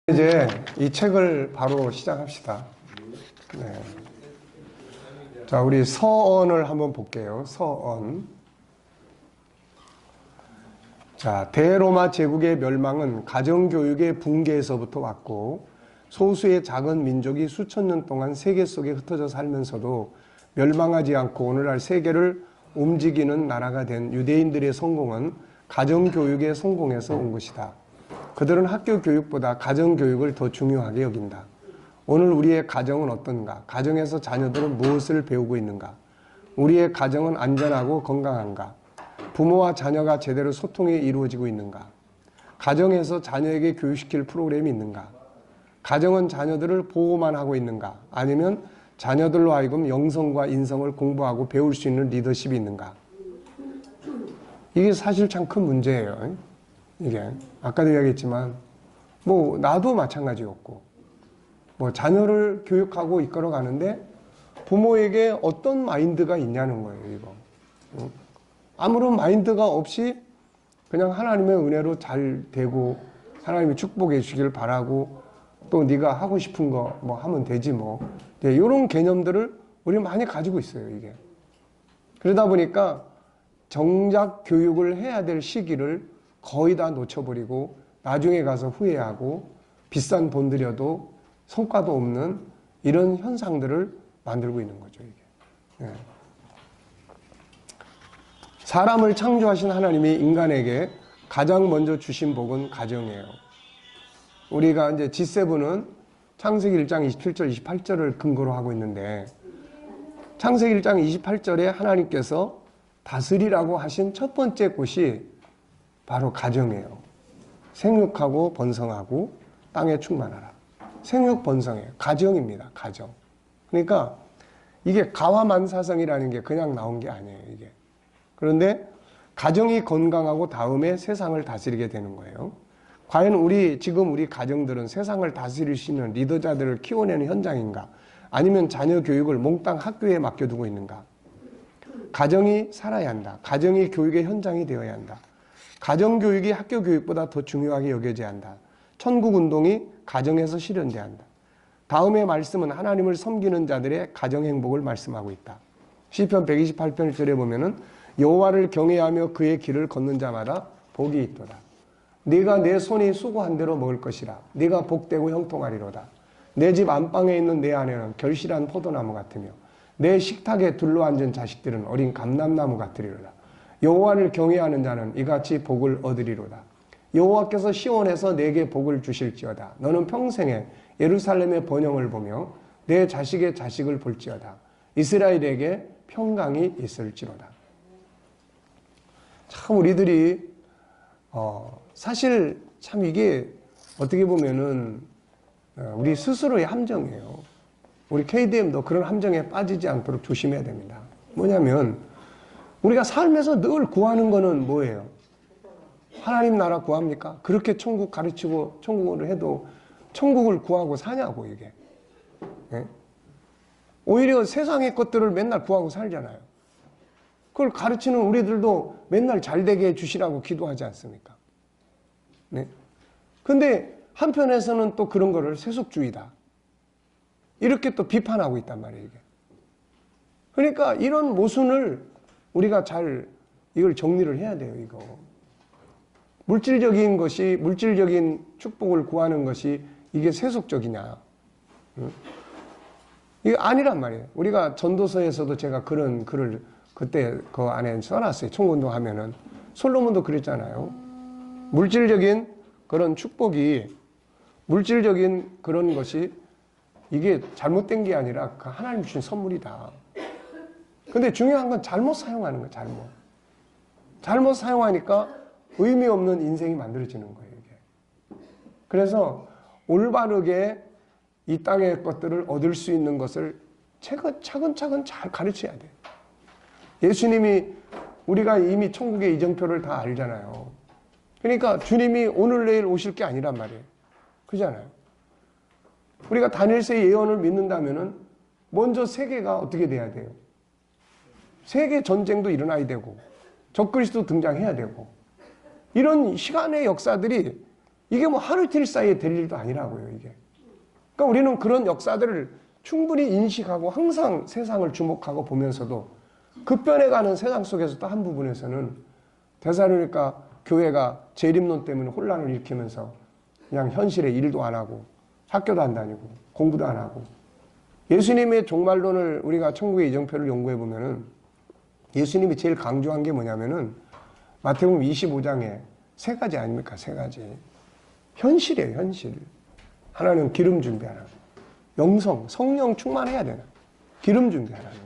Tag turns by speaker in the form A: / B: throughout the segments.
A: 이제 이 책을 바로 시작합시다. 네. 자, 우리 서언을 한번 볼게요. 서언. 자, 대로마 제국의 멸망은 가정교육의 붕괴에서부터 왔고, 소수의 작은 민족이 수천 년 동안 세계 속에 흩어져 살면서도 멸망하지 않고 오늘날 세계를 움직이는 나라가 된 유대인들의 성공은 가정교육의 성공에서 온 것이다. 그들은 학교 교육보다 가정교육을 더 중요하게 여긴다. 오늘 우리의 가정은 어떤가? 가정에서 자녀들은 무엇을 배우고 있는가? 우리의 가정은 안전하고 건강한가? 부모와 자녀가 제대로 소통이 이루어지고 있는가? 가정에서 자녀에게 교육시킬 프로그램이 있는가? 가정은 자녀들을 보호만 하고 있는가? 아니면 자녀들로 하여금 영성과 인성을 공부하고 배울 수 있는 리더십이 있는가? 이게 사실 참 큰 문제예요. 이게 아까도 이야기했지만 뭐 나도 마찬가지였고, 뭐 자녀를 교육하고 이끌어 가는데 부모에게 어떤 마인드가 있냐는 거예요. 이거 아무런 마인드가 없이 그냥 하나님의 은혜로 잘 되고 하나님이 축복해 주시길 바라고, 또 네가 하고 싶은 거 뭐 하면 되지 뭐, 이런 개념들을 우리 많이 가지고 있어요. 이게 그러다 보니까 정작 교육을 해야 될 시기를 거의 다 놓쳐버리고 나중에 가서 후회하고 비싼 돈 들여도 성과도 없는 이런 현상들을 만들고 있는 거죠. 이게. 네. 사람을 창조하신 하나님이 인간에게 가장 먼저 주신 복은 가정이에요. 우리가 이제 G7은 창세기 1장 27절 28절을 근거로 하고 있는데, 창세기 1장 28절에 하나님께서 다스리라고 하신 첫 번째 곳이 바로 가정이에요. 생육하고 번성하고 땅에 충만하라. 생육 번성이에요. 가정입니다. 가정. 그러니까 이게 가와만사성이라는 게 그냥 나온 게 아니에요. 이게. 그런데 가정이 건강하고 다음에 세상을 다스리게 되는 거예요. 과연 지금 우리 가정들은 세상을 다스릴 수 있는 리더자들을 키워내는 현장인가? 아니면 자녀 교육을 몽땅 학교에 맡겨두고 있는가? 가정이 살아야 한다. 가정이 교육의 현장이 되어야 한다. 가정교육이 학교 교육보다 더 중요하게 여겨져야 한다. 천국운동이 가정에서 실현돼야 한다. 다음의 말씀은 하나님을 섬기는 자들의 가정행복을 말씀하고 있다. 시편 128편 1절에 보면은 여호와를 경외하며 그의 길을 걷는 자마다 복이 있도다. 네가 내 손이 수고한 대로 먹을 것이라. 네가 복되고 형통하리로다. 내 집 안방에 있는 내 아내는 결실한 포도나무 같으며 내 식탁에 둘러앉은 자식들은 어린 감람나무 같으리로다. 여호와를 경외하는 자는 이같이 복을 얻으리로다. 여호와께서 시온에서 내게 복을 주실지어다. 너는 평생에 예루살렘의 번영을 보며 내 자식의 자식을 볼지어다. 이스라엘에게 평강이 있을지로다. 참 우리들이 사실 참 이게 어떻게 보면은 우리 스스로의 함정이에요. 우리 KDM도 그런 함정에 빠지지 않도록 조심해야 됩니다. 뭐냐면 우리가 삶에서 늘 구하는 거는 뭐예요? 하나님 나라 구합니까? 그렇게 천국 가르치고 천국을 해도 천국을 구하고 사냐고 이게. 네? 오히려 세상의 것들을 맨날 구하고 살잖아요. 그걸 가르치는 우리들도 맨날 잘되게 해주시라고 기도하지 않습니까? 네? 근데 한편에서는 또 그런 거를 세속주의다, 이렇게 또 비판하고 있단 말이에요. 이게. 그러니까 이런 모순을 우리가 잘 이걸 정리를 해야 돼요. 이거 물질적인 것이, 물질적인 축복을 구하는 것이 이게 세속적이냐? 응? 이게 아니란 말이에요. 우리가 전도서에서도 제가 그런 글을 그때 그 안에 써놨어요. 총운동 하면은 솔로몬도 그랬잖아요. 물질적인 그런 축복이, 물질적인 그런 것이 이게 잘못된 게 아니라 그 하나님 주신 선물이다. 근데 중요한 건 잘못 사용하는 거예요. 잘못 사용하니까 의미 없는 인생이 만들어지는 거예요. 이게. 그래서 올바르게 이 땅의 것들을 얻을 수 있는 것을 차근차근 잘 가르쳐야 돼요. 예수님이, 우리가 이미 천국의 이정표를 다 알잖아요. 그러니까 주님이 오늘 내일 오실 게 아니란 말이에요. 그잖아요. 우리가 다니엘서의 예언을 믿는다면은 먼저 세계가 어떻게 돼야 돼요? 세계 전쟁도 일어나야 되고 적그리스도 등장해야 되고, 이런 시간의 역사들이 이게 뭐 하루 이틀 사이에 될 일도 아니라고요, 이게. 그러니까 우리는 그런 역사들을 충분히 인식하고 항상 세상을 주목하고 보면서도 급변해가는 세상 속에서 또 한 부분에서는 데살로니가 교회가 재림론 때문에 혼란을 일으키면서 그냥 현실에 일도 안 하고 학교도 안 다니고 공부도 안 하고 예수님의 종말론을 우리가 천국의 이정표를 연구해 보면은 예수님이 제일 강조한 게 뭐냐면은 마태복음 25장에 세 가지 아닙니까? 세 가지. 현실이에요, 현실. 하나는 기름 준비하라. 영성, 성령 충만해야 되나. 기름 준비하라는.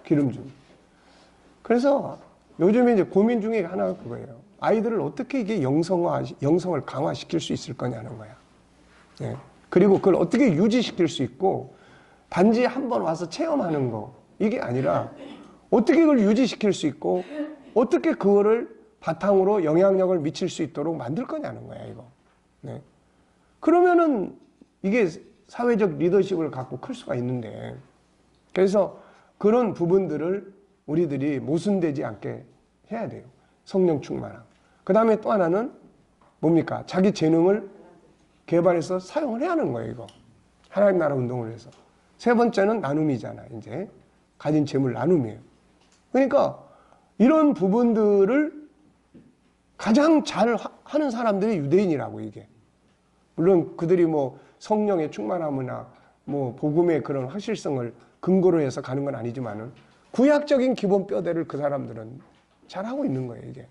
A: 기름 준비. 그래서 요즘에 이제 고민 중에 하나가 그거예요. 아이들을 어떻게 이게 영성을 강화시킬 수 있을 거냐는 거야. 예. 그리고 그걸 어떻게 유지시킬 수 있고, 단지 한번 와서 체험하는 거, 이게 아니라, 어떻게 그걸 유지시킬 수 있고, 어떻게 그거를 바탕으로 영향력을 미칠 수 있도록 만들 거냐는 거야, 이거. 네. 그러면은, 이게 사회적 리더십을 갖고 클 수가 있는데, 그래서 그런 부분들을 우리들이 모순되지 않게 해야 돼요. 성령 충만함. 그 다음에 또 하나는 뭡니까? 자기 재능을 개발해서 사용을 해야 하는 거예요, 이거. 하나님 나라 운동을 해서. 세 번째는 나눔이잖아, 이제. 가진 재물 나눔이에요. 그러니까 이런 부분들을 가장 잘 하는 사람들이 유대인이라고, 이게. 물론 그들이 뭐 성령의 충만함이나 뭐 복음의 그런 확실성을 근거로 해서 가는 건 아니지만은 구약적인 기본 뼈대를 그 사람들은 잘하고 있는 거예요, 이게.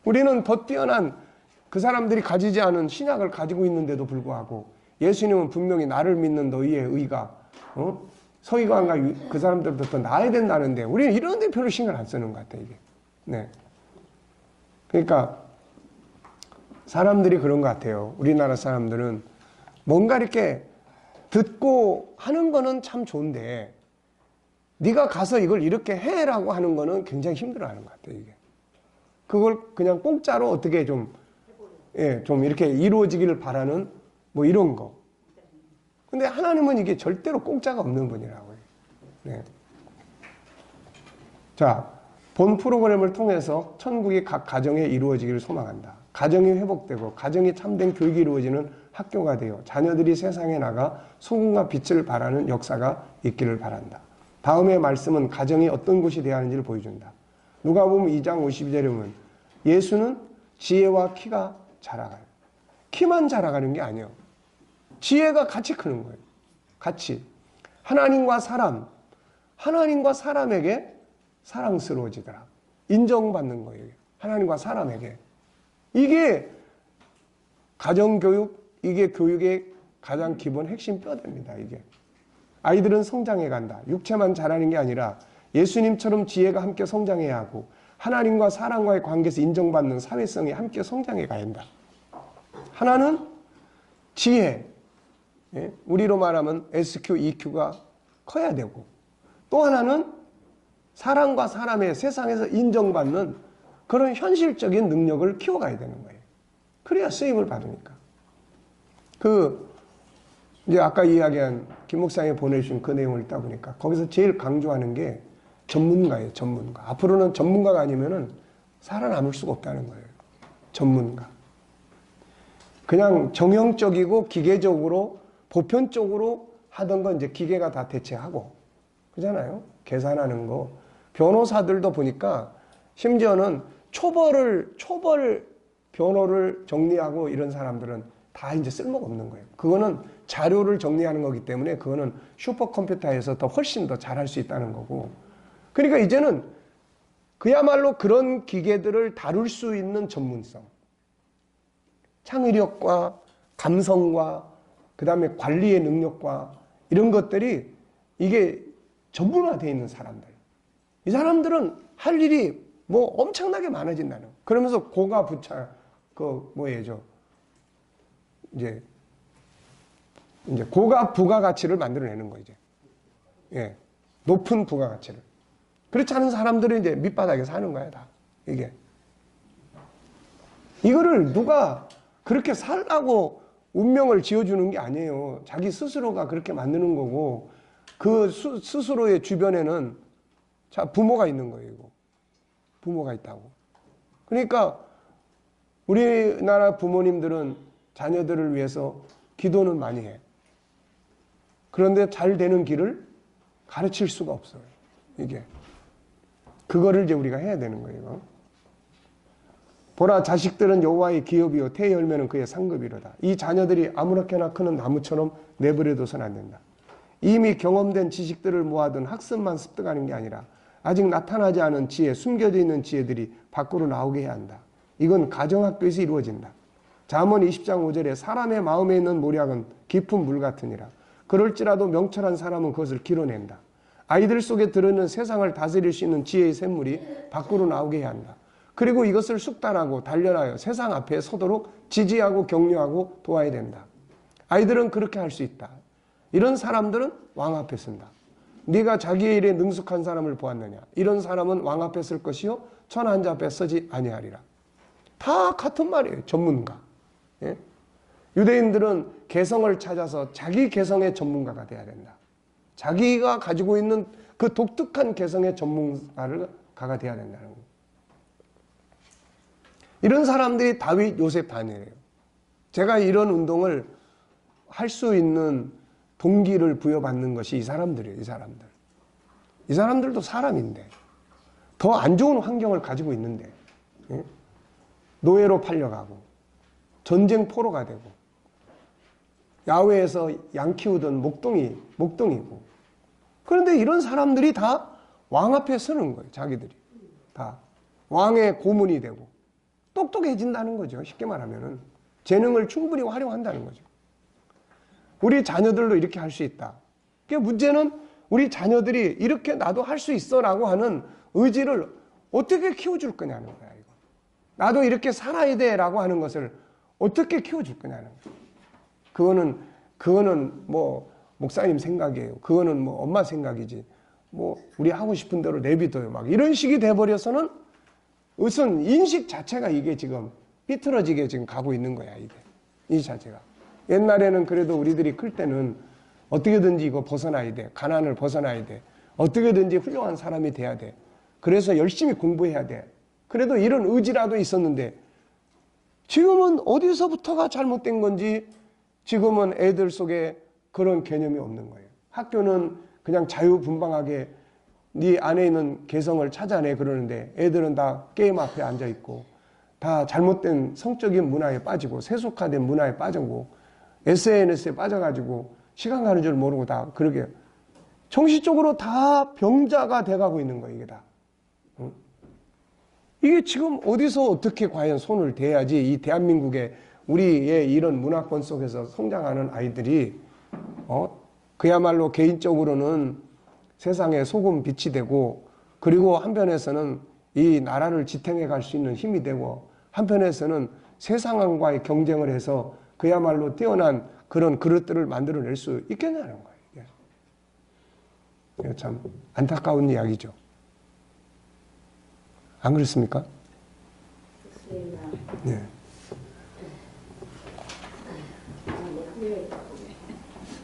A: 우리는 더 뛰어난 그 사람들이 가지지 않은 신약을 가지고 있는데도 불구하고 예수님은 분명히 나를 믿는 너희의 의가 서기관과 그 사람들보다 더 나아야 된다는데 우리는 이런 데 별로 신경 안 쓰는 것 같아요, 이게. 네. 그러니까 사람들이 그런 것 같아요. 우리나라 사람들은 뭔가 이렇게 듣고 하는 거는 참 좋은데 네가 가서 이걸 이렇게 해라고 하는 거는 굉장히 힘들어하는 것 같아요, 이게. 그걸 그냥 공짜로 어떻게 좀 이렇게 이루어지기를 바라는 뭐 이런 거. 근데 하나님은 이게 절대로 공짜가 없는 분이라고요. 네. 자, 본 프로그램을 통해서 천국이 각 가정에 이루어지기를 소망한다. 가정이 회복되고 가정이 참된 교육이 이루어지는 학교가 되어 자녀들이 세상에 나가 소금과 빛을 발하는 역사가 있기를 바란다. 다음의 말씀은 가정이 어떤 곳이 되어야 하는지를 보여준다. 누가복음 2장 52절에 보면 예수는 지혜와 키가 자라가요. 키만 자라가는 게 아니에요. 지혜가 같이 크는 거예요. 같이. 하나님과 사람에게 사랑스러워지더라. 인정받는 거예요. 하나님과 사람에게. 이게 가정교육, 이게 교육의 가장 기본 핵심 뼈대입니다, 이게. 아이들은 성장해 간다. 육체만 자라는 게 아니라 예수님처럼 지혜가 함께 성장해야 하고 하나님과 사람과의 관계에서 인정받는 사회성이 함께 성장해 가야 한다. 하나는 지혜, 우리로 말하면 SQ, EQ가 커야 되고 또 하나는 사람과 사람의 세상에서 인정받는 그런 현실적인 능력을 키워가야 되는 거예요. 그래야 쓰임을 받으니까. 이제 아까 이야기한 김 목사님이 보내주신 그 내용을 읽다 보니까 거기서 제일 강조하는 게 전문가예요, 전문가. 앞으로는 전문가가 아니면은 살아남을 수가 없다는 거예요. 전문가. 그냥 정형적이고 기계적으로, 보편적으로 하던 건 이제 기계가 다 대체하고. 그잖아요? 계산하는 거. 변호사들도 보니까 심지어는 초벌 변호를 정리하고 이런 사람들은 다 이제 쓸모가 없는 거예요. 그거는 자료를 정리하는 거기 때문에 그거는 슈퍼컴퓨터에서 더 훨씬 더 잘할 수 있다는 거고. 그러니까 이제는 그야말로 그런 기계들을 다룰 수 있는 전문성. 창의력과 감성과 그 다음에 관리의 능력과 이런 것들이 이게 전문화되어 있는 사람들. 이 사람들은 할 일이 뭐 엄청나게 많아진다는. 그러면서 고가 부차, 이제 고가 부가가치를 만들어내는 거예요, 이제. 예. 높은 부가가치를. 그렇지 않은 사람들은 이제 밑바닥에 사는 거야, 다. 이게. 이거를 누가 그렇게 살라고 운명을 지어주는 게 아니에요. 자기 스스로가 그렇게 만드는 거고, 그 스스로의 주변에는 부모가 있는 거예요, 이거. 부모가 있다고. 그러니까 우리나라 부모님들은 자녀들을 위해서 기도는 많이 해. 그런데 잘 되는 길을 가르칠 수가 없어요. 이게. 그거를 이제 우리가 해야 되는 거예요. 보라, 자식들은 여호와의 기업이요 태의 열매는 그의 상급이로다. 이 자녀들이 아무렇게나 크는 나무처럼 내버려둬서는 안 된다. 이미 경험된 지식들을 모아둔 학습만 습득하는 게 아니라 아직 나타나지 않은 지혜, 숨겨져 있는 지혜들이 밖으로 나오게 해야 한다. 이건 가정학교에서 이루어진다. 잠언 20장 5절에 사람의 마음에 있는 모략은 깊은 물 같으니라. 그럴지라도 명철한 사람은 그것을 길어낸다. 아이들 속에 들어있는 세상을 다스릴 수 있는 지혜의 샘물이 밖으로 나오게 해야 한다. 그리고 이것을 숙달하고 단련하여 세상 앞에 서도록 지지하고 격려하고 도와야 된다. 아이들은 그렇게 할 수 있다. 이런 사람들은 왕 앞에 쓴다. 네가 자기의 일에 능숙한 사람을 보았느냐? 이런 사람은 왕 앞에 쓸 것이요 천한자 앞에 서지 아니하리라. 다 같은 말이에요. 전문가. 예? 유대인들은 개성을 찾아서 자기 개성의 전문가가 돼야 된다. 자기가 가지고 있는 그 독특한 개성의 전문가가 돼야 된다는 거예요. 이런 사람들이 다윗, 요셉, 다니엘이에요. 제가 이런 운동을 할 수 있는 동기를 부여받는 것이 이 사람들이에요. 이 사람들. 이 사람들도 사람인데 더 안 좋은 환경을 가지고 있는데 노예로 팔려가고 전쟁포로가 되고 야외에서 양 키우던 목동이고 그런데 이런 사람들이 다 왕 앞에 서는 거예요. 자기들이 다 왕의 고문이 되고 똑똑해진다는 거죠. 쉽게 말하면은 재능을 충분히 활용한다는 거죠. 우리 자녀들도 이렇게 할 수 있다. 그러니까 문제는 우리 자녀들이 이렇게 나도 할 수 있어 라고 하는 의지를 어떻게 키워줄 거냐는 거야. 이거. 나도 이렇게 살아야 돼 라고 하는 것을 어떻게 키워줄 거냐는 거야. 그거는 뭐 목사님 생각이에요. 그거는 뭐 엄마 생각이지. 뭐 우리 하고 싶은 대로 내비둬요. 막 이런 식이 돼버려서는 우선 인식 자체가 이게 지금 삐뚤어지게 지금 가고 있는 거야. 이게 이 자체가. 옛날에는 그래도 우리들이 클 때는 어떻게든지 이거 벗어나야 돼. 가난을 벗어나야 돼. 어떻게든지 훌륭한 사람이 돼야 돼. 그래서 열심히 공부해야 돼. 그래도 이런 의지라도 있었는데 지금은 어디서부터가 잘못된 건지 지금은 애들 속에 그런 개념이 없는 거예요. 학교는 그냥 자유분방하게 네 안에 있는 개성을 찾아내 그러는데 애들은 다 게임 앞에 앉아있고 다 잘못된 성적인 문화에 빠지고 세속화된 문화에 빠지고 SNS에 빠져가지고 시간 가는 줄 모르고 다 그러게 정신적으로 다 병자가 돼가고 있는 거예요. 이게 다. 이게 지금 어디서 어떻게 과연 손을 대야지 이 대한민국의 우리의 이런 문화권 속에서 성장하는 아이들이 그야말로 개인적으로는 세상에 소금 빛이 되고 그리고 한편에서는 이 나라를 지탱해 갈 수 있는 힘이 되고 한편에서는 세상과의 경쟁을 해서 그야말로 뛰어난 그런 그릇들을 만들어낼 수 있겠냐는 거예요. 이게 참 안타까운 이야기죠. 안 그렇습니까? 네.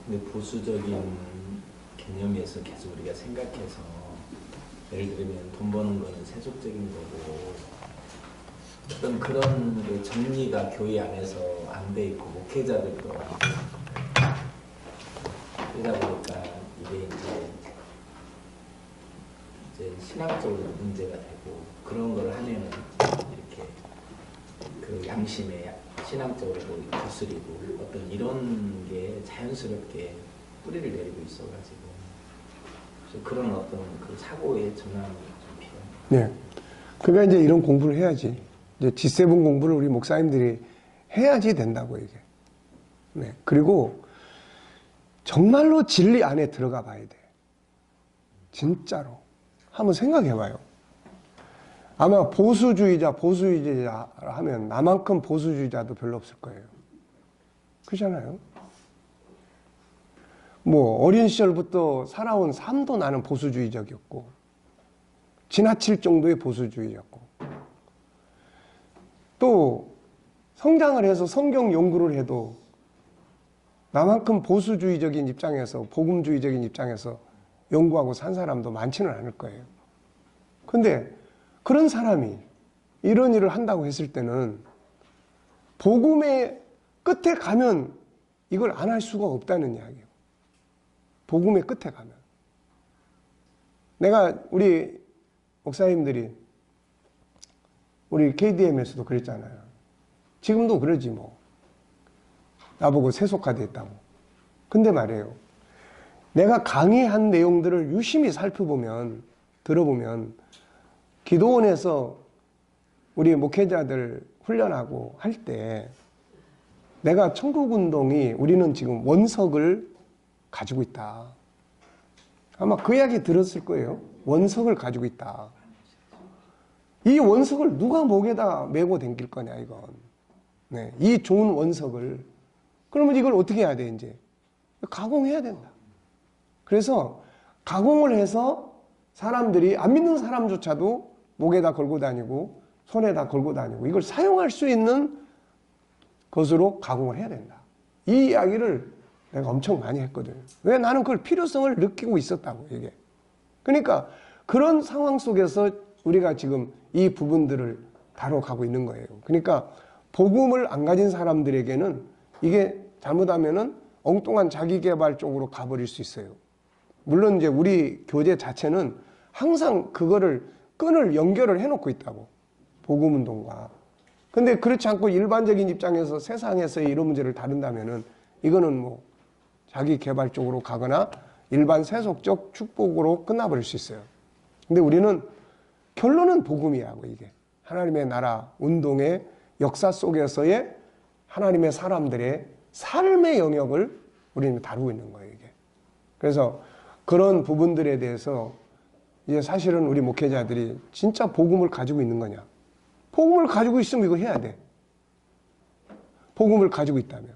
B: 근데 보수적인 개념에서 계속 우리가 생각해서 예를 들면 돈 버는 거는 세속적인 거고 어떤 그런 그 정리가 교회 안에서 안 돼 있고 목회자들도 그러다 보니까 이게 이제 신앙적으로 문제가 되고 그런 걸 하면은 이렇게 그 양심에 신앙적으로 거스리고 어떤 이런 게 자연스럽게 뿌리를 내리고 있어가지고 그런 어떤 그 사고의 전환이 좀 필요합니다.
A: 네. 그러니까 이제 이런 공부를 해야지. 이제 G7 공부를 우리 목사님들이 해야지 된다고 이게. 네. 그리고 정말로 진리 안에 들어가 봐야 돼. 진짜로. 한번 생각해 봐요. 아마 보수주의자 하면 나만큼 보수주의자도 별로 없을 거예요. 그렇잖아요. 뭐 어린 시절부터 살아온 삶도 나는 보수주의적이었고 지나칠 정도의 보수주의였고 또 성장을 해서 성경 연구를 해도 나만큼 보수주의적인 입장에서 복음주의적인 입장에서 연구하고 산 사람도 많지는 않을 거예요. 근데 그런 사람이 이런 일을 한다고 했을 때는 복음의 끝에 가면 이걸 안 할 수가 없다는 이야기예요. 복음의 끝에 가면. 내가 우리 목사님들이 우리 KDM에서도 그랬잖아요. 지금도 그러지 뭐. 나보고 세속화됐다고. 근데 말이에요. 내가 강의한 내용들을 유심히 살펴보면, 들어보면 기도원에서 우리 목회자들 훈련하고 할 때 내가 천국운동이 우리는 지금 원석을 가지고 있다. 아마 그 이야기 들었을 거예요. 원석을 가지고 있다. 이 원석을 누가 목에다 메고 댕길 거냐 이건. 네, 이 좋은 원석을. 그러면 이걸 어떻게 해야 돼 이제? 가공해야 된다. 그래서 가공을 해서 사람들이 안 믿는 사람조차도 목에다 걸고 다니고 손에다 걸고 다니고 이걸 사용할 수 있는 것으로 가공을 해야 된다. 이 이야기를 내가 엄청 많이 했거든요. 왜? 나는 그걸 필요성을 느끼고 있었다고 이게. 그러니까 그런 상황 속에서 우리가 지금 이 부분들을 다뤄가고 있는 거예요. 그러니까 복음을 안 가진 사람들에게는 이게 잘못하면은 엉뚱한 자기개발 쪽으로 가버릴 수 있어요. 물론 이제 우리 교제 자체는 항상 그거를 끈을 연결을 해놓고 있다고. 복음운동과. 근데 그렇지 않고 일반적인 입장에서 세상에서의 이런 문제를 다룬다면은 이거는 뭐 자기 개발 쪽으로 가거나 일반 세속적 축복으로 끝나버릴 수 있어요. 근데 우리는 결론은 복음이야고 이게. 하나님의 나라 운동의 역사 속에서의 하나님의 사람들의 삶의 영역을 우리는 다루고 있는 거예요, 이게. 그래서 그런 부분들에 대해서 이제 사실은 우리 목회자들이 진짜 복음을 가지고 있는 거냐. 복음을 가지고 있으면 이거 해야 돼. 복음을 가지고 있다면.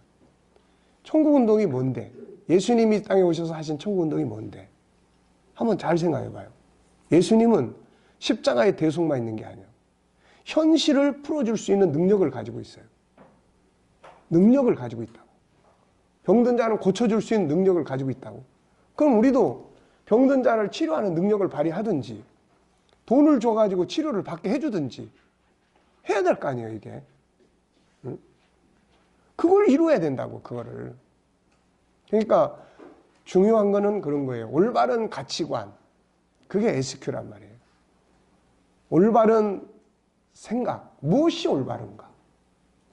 A: 천국운동이 뭔데? 예수님이 땅에 오셔서 하신 천국운동이 뭔데? 한번 잘 생각해 봐요. 예수님은 십자가의 대속만 있는 게 아니에요. 현실을 풀어줄 수 있는 능력을 가지고 있어요. 능력을 가지고 있다고. 병든 자를 고쳐줄 수 있는 능력을 가지고 있다고. 그럼 우리도 병든 자를 치료하는 능력을 발휘하든지 돈을 줘가지고 치료를 받게 해주든지 해야 될 거 아니에요, 이게. 응? 그걸 이루어야 된다고, 그거를. 그러니까 중요한 거는 그런 거예요. 올바른 가치관. 그게 SQ란 말이에요. 올바른 생각. 무엇이 올바른가?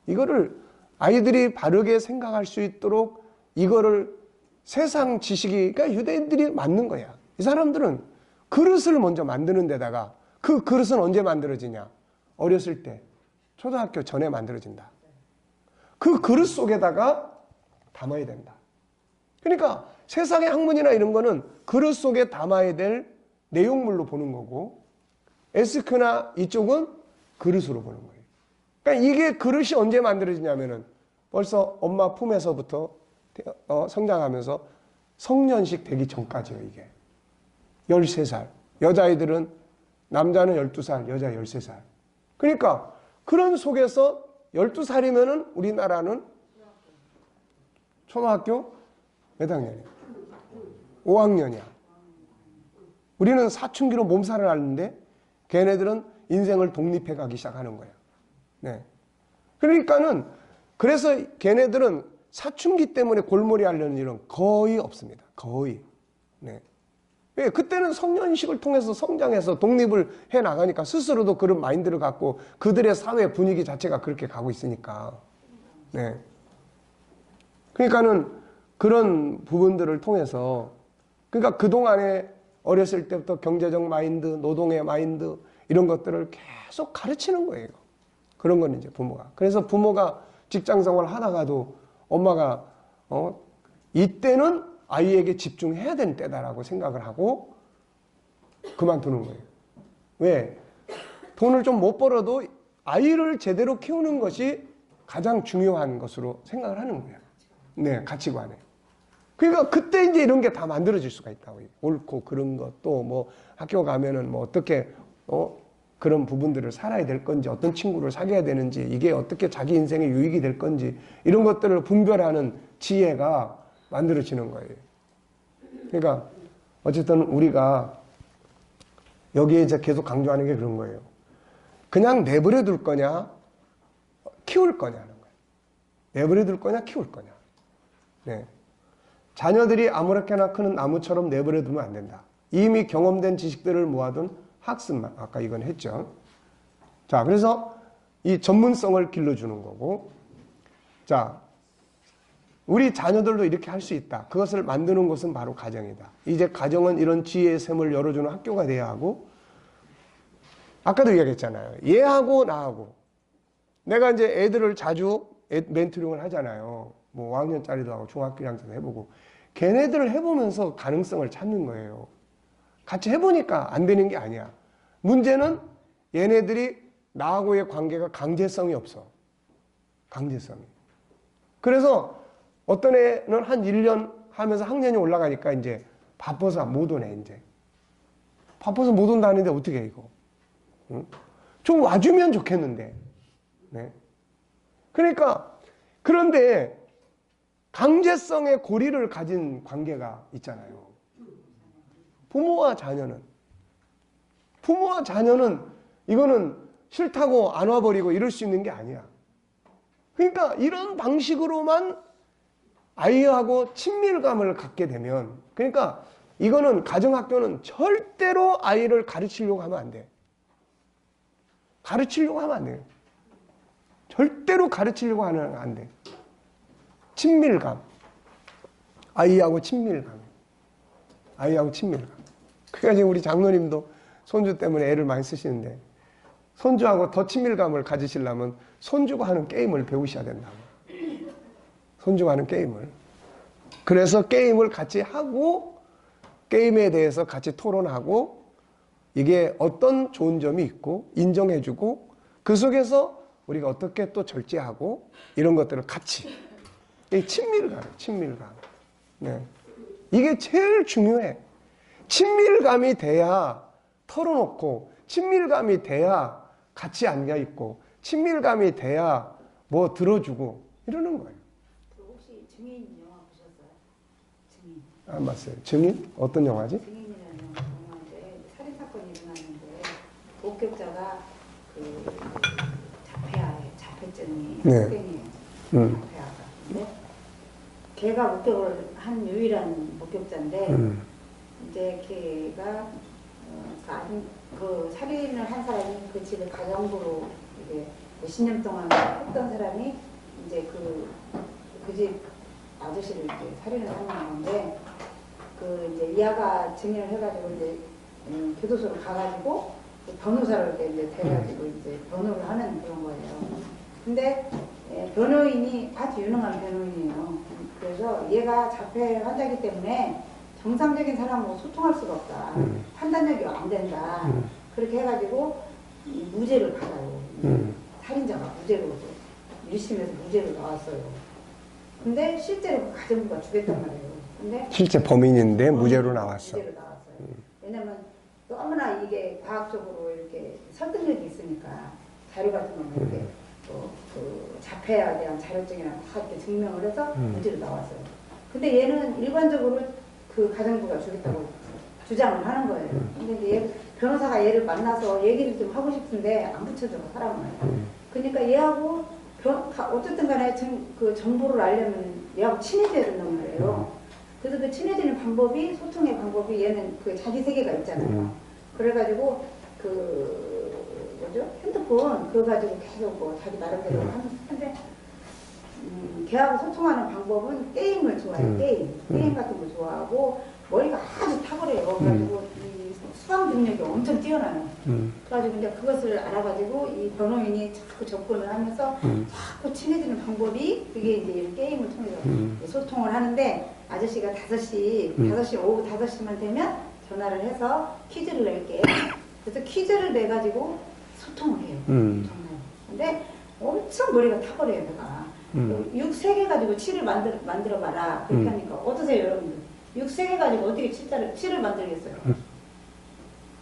A: 이거를 아이들이 바르게 생각할 수 있도록 이거를 세상 지식이, 그러니까 유대인들이 만든 거야. 이 사람들은 그릇을 먼저 만드는 데다가 그 그릇은 언제 만들어지냐? 어렸을 때, 초등학교 전에 만들어진다. 그 그릇 속에다가 담아야 된다. 그러니까 세상의 학문이나 이런 거는 그릇 속에 담아야 될 내용물로 보는 거고 SQ나 이쪽은 그릇으로 보는 거예요. 그러니까 이게 그릇이 언제 만들어지냐면은 벌써 엄마 품에서부터 성장하면서 성년식 되기 전까지요, 이게. 13살. 여자아이들은, 남자는 12살, 여자 13살. 그러니까 그런 속에서 12살이면은 우리나라는 초등학교 몇 학년이야? 5학년이야. 우리는 사춘기로 몸살을 앓는데 걔네들은 인생을 독립해 가기 시작하는 거야. 네. 그러니까는 그래서 걔네들은 사춘기 때문에 골머리 앓는 일은 거의 없습니다. 거의. 네. 왜? 그때는 성년식을 통해서 성장해서 독립을 해 나가니까 스스로도 그런 마인드를 갖고 그들의 사회 분위기 자체가 그렇게 가고 있으니까. 네. 그러니까는 그런 부분들을 통해서 그러니까 그동안에 어렸을 때부터 경제적 마인드, 노동의 마인드 이런 것들을 계속 가르치는 거예요. 그런 건 이제 부모가. 그래서 부모가 직장 생활 하다가도 엄마가 이때는 아이에게 집중해야 되는 때다라고 생각을 하고 그만두는 거예요. 왜? 돈을 좀 못 벌어도 아이를 제대로 키우는 것이 가장 중요한 것으로 생각을 하는 거예요. 네, 가치관에. 그러니까 그때 이제 이런 게 다 만들어질 수가 있다고. 옳고 그런 것, 또 뭐 학교 가면은 뭐 어떻게 그런 부분들을 살아야 될 건지, 어떤 친구를 사귀어야 되는지, 이게 어떻게 자기 인생에 유익이 될 건지 이런 것들을 분별하는 지혜가 만들어지는 거예요. 그러니까 어쨌든 우리가 여기에 이제 계속 강조하는 게 그런 거예요. 그냥 내버려 둘 거냐, 키울 거냐는 거예요. 내버려둘 거냐, 키울 거냐. 네. 자녀들이 아무렇게나 크는 나무처럼 내버려두면 안 된다. 이미 경험된 지식들을 모아둔 학습만. 아까 이건 했죠. 자, 그래서 이 전문성을 길러주는 거고. 자, 우리 자녀들도 이렇게 할 수 있다. 그것을 만드는 것은 바로 가정이다. 이제 가정은 이런 지혜의 샘을 열어주는 학교가 돼야 하고, 아까도 이야기했잖아요. 얘하고 나하고. 내가 이제 애들을 자주 멘토링을 하잖아요. 뭐 5학년짜리도 하고 중학교 1학년도 해보고. 걔네들을 해보면서 가능성을 찾는 거예요. 같이 해보니까 안 되는 게 아니야. 문제는 얘네들이 나하고의 관계가 강제성이 없어. 강제성이. 그래서 어떤 애는 한 1년 하면서 학년이 올라가니까 이제 바빠서 못 오네, 이제. 바빠서 못 온다는데 어떻게 해, 이거. 응? 좀 와주면 좋겠는데. 네. 그러니까, 그런데 강제성의 고리를 가진 관계가 있잖아요. 부모와 자녀는. 부모와 자녀는 이거는 싫다고 안 와버리고 이럴 수 있는 게 아니야. 그러니까 이런 방식으로만 아이하고 친밀감을 갖게 되면, 그러니까 이거는 가정학교는 절대로 아이를 가르치려고 하면 안 돼. 가르치려고 하면 안 돼요. 절대로 가르치려고 하면 안 돼. 친밀감. 아이하고 친밀감. 아이하고 친밀감. 그러니까 지금 우리 장로님도 손주 때문에 애를 많이 쓰시는데, 손주하고 더 친밀감을 가지시려면 손주가 하는 게임을 배우셔야 된다고. 손주가 하는 게임을. 그래서 게임을 같이 하고, 게임에 대해서 같이 토론하고, 이게 어떤 좋은 점이 있고 인정해주고, 그 속에서 우리가 어떻게 또 절제하고, 이런 것들을 같이. 이 친밀감, 친밀감. 네. 이게 제일 중요해. 친밀감이 돼야 털어놓고, 친밀감이 돼야 같이 앉아있고, 친밀감이 돼야 뭐 들어주고 이러는 거예요.
C: 혹시 증인 영화 보셨어요? 증인.
A: 안 봤어요. 증인? 어떤 영화지?
C: 증인이라는 영화인데 살인 사건이 일어났는데 목격자가 그 자폐증이
A: 네.
C: 소견이에요. 자폐아가. 근데 걔가 목격을 한 유일한 목격자인데 이제 걔가 그 살인을 한 사람이 그 집에 가정부로 이제 몇십 년 동안 했던 사람이 이제 그 집 아저씨를 이제 살인을 하는 건데, 그 이제 이아가 증인을 해가지고 이제 교도소로 가가지고 변호사를 이제 돼가지고 이제 변호를 하는 그런 거예요. 근데 변호인이 아주 유능한 변호인이에요. 그래서 얘가 자폐 환자이기 때문에 정상적인 사람하고 소통할 수가 없다. 판단력이 안 된다. 그렇게 해가지고 무죄를 받아요. 살인자가 무죄로 1심에서 무죄로 나왔어요. 근데 실제로 그 가정부가 죽였단 말이에요. 근데
A: 실제 범인인데 무죄로 나왔어.
C: 무죄로 나왔어요. 왜냐면 너무나 이게 과학적으로 이렇게 설득력이 있으니까 자료 같은 거는 이렇게 그 자폐에 대한 자료증이나 다 이렇게 증명을 해서 무죄로 나왔어요. 근데 얘는 일반적으로 그 가정부가 죽였다고 주장을 하는 거예요. 근데 이제 변호사가 얘를 만나서 얘기를 좀 하고 싶은데 안 붙여줘, 사람을. 그러니까 얘하고 어쨌든 간에 그 정보를 알려면 얘하고 친해져야 된단 말이에요. 그래서 그 친해지는 방법이, 소통의 방법이, 얘는 그 자기 세계가 있잖아요. 그래가지고 핸드폰 그거 가지고 계속 뭐 자기 나름대로 하는데, 걔하고 소통하는 방법은 게임을 좋아해요. 게임 같은 거 좋아하고, 머리가 아주 탁월해요. 그래가지고 이 수학 능력이 엄청 뛰어나요. 그래가지고 이제 그것을 알아가지고 이 변호인이 자꾸 접근을 하면서 자꾸 친해지는 방법이, 그게 이제 이런 게임을 통해서 소통을 하는데, 아저씨가 5시, 오후 5시만 되면 전화를 해서 퀴즈를 낼게. 그래서 퀴즈를 내가지고 소통을 해요. 정말. 근데 엄청 머리가 탁월해요, 내가. 6 3개 가지고 7을 만들어봐라. 그렇게 하니까, 어떠세요, 여러분들? 6 3개 가지고 어떻게 7을 만들겠어요?